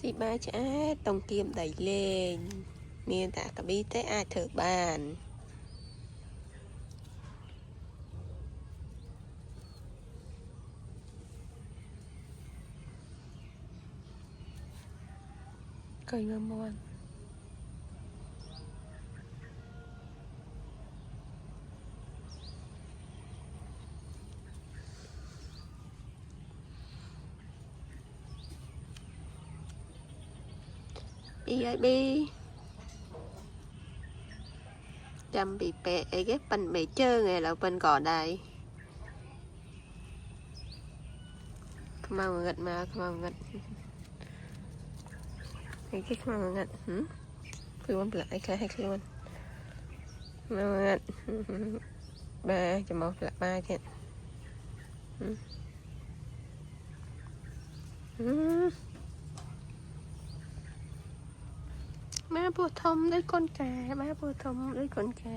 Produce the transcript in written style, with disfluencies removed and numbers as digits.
Chị ba chả tông kim đẩy lên miền tạ cả bi tế ai thở bàn cười ngâm môn bi ơi bi chăm bị bẹ ghép phần bể chơi ngày là phần cỏ đài mau ngật mà mau ngật cái mau ngật luôn lại cái hay luôn mau ngật ba cho một là ba thiệt má bùa thông đấy con cà má bùa thông đấy con cà